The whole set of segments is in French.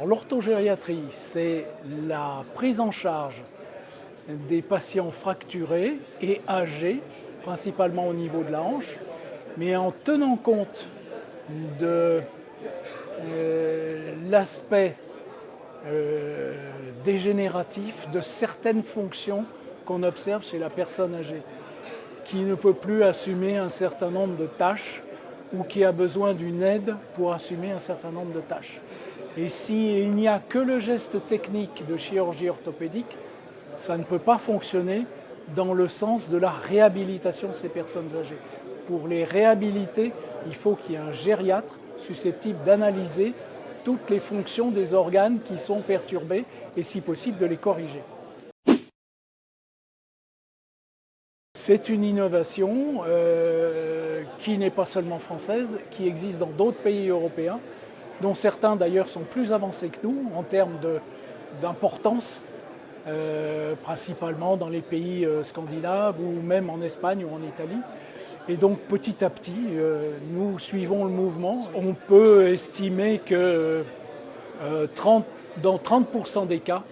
L'orthogériatrie, c'est la prise en charge des patients fracturés et âgés, principalement au niveau de la hanche, mais en tenant compte de l'aspect dégénératif de certaines fonctions qu'on observe chez la personne âgée, qui ne peut plus assumer un certain nombre de tâches ou qui a besoin d'une aide pour assumer un certain nombre de tâches. Et s'il n'y a que le geste technique de chirurgie orthopédique, ça ne peut pas fonctionner dans le sens de la réhabilitation de ces personnes âgées. Pour les réhabiliter, il faut qu'il y ait un gériatre susceptible d'analyser toutes les fonctions des organes qui sont perturbés et si possible de les corriger. C'est une innovation qui n'est pas seulement française, qui existe dans d'autres pays européens, dont certains d'ailleurs sont plus avancés que nous en termes d'importance, principalement dans les pays scandinaves ou même en Espagne ou en Italie. Et donc petit à petit, nous suivons le mouvement. On peut estimer que dans 30% des cas,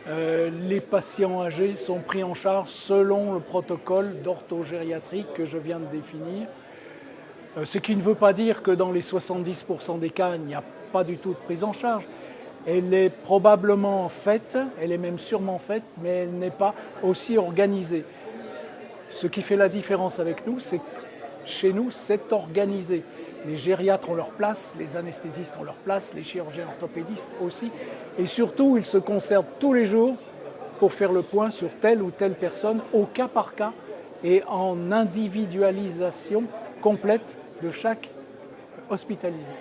les patients âgés sont pris en charge selon le protocole d'orthogériatrie que je viens de définir. Ce qui ne veut pas dire que dans les 70% des cas, il n'y a pas du tout de prise en charge. Elle est probablement faite, elle est même sûrement faite, mais elle n'est pas aussi organisée. Ce qui fait la différence avec nous, c'est que chez nous, c'est organisé. Les gériatres ont leur place, les anesthésistes ont leur place, les chirurgiens orthopédistes aussi. Et surtout, ils se concertent tous les jours pour faire le point sur telle ou telle personne, au cas par cas, et en individualisation complète de chaque hospitalisé.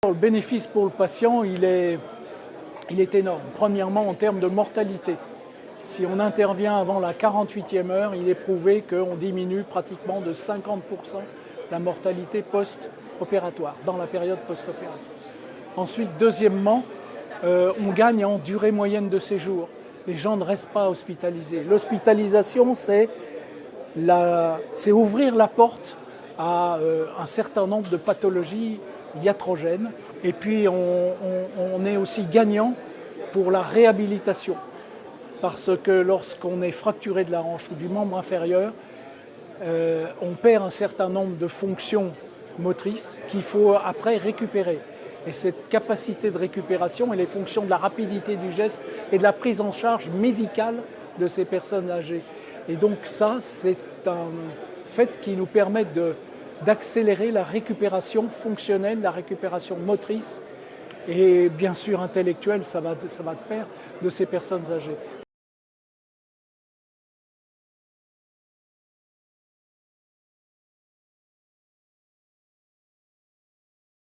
Le bénéfice pour le patient, il est énorme. Premièrement, en termes de mortalité. Si on intervient avant la 48e heure, il est prouvé qu'on diminue pratiquement de 50% la mortalité post-opératoire, dans la période post-opératoire. Ensuite, deuxièmement, on gagne en durée moyenne de séjour. Les gens ne restent pas hospitalisés. L'hospitalisation, c'est ouvrir la porte à un certain nombre de pathologies iatrogènes. Et puis, on est aussi gagnant pour la réhabilitation. Parce que lorsqu'on est fracturé de la hanche ou du membre inférieur, on perd un certain nombre de fonctions motrices qu'il faut après récupérer. Et cette capacité de récupération, elle est fonction de la rapidité du geste et de la prise en charge médicale de ces personnes âgées. Et donc ça, c'est un fait qui nous permet d'accélérer la récupération fonctionnelle, la récupération motrice et bien sûr intellectuelle, ça va de pair, de ces personnes âgées.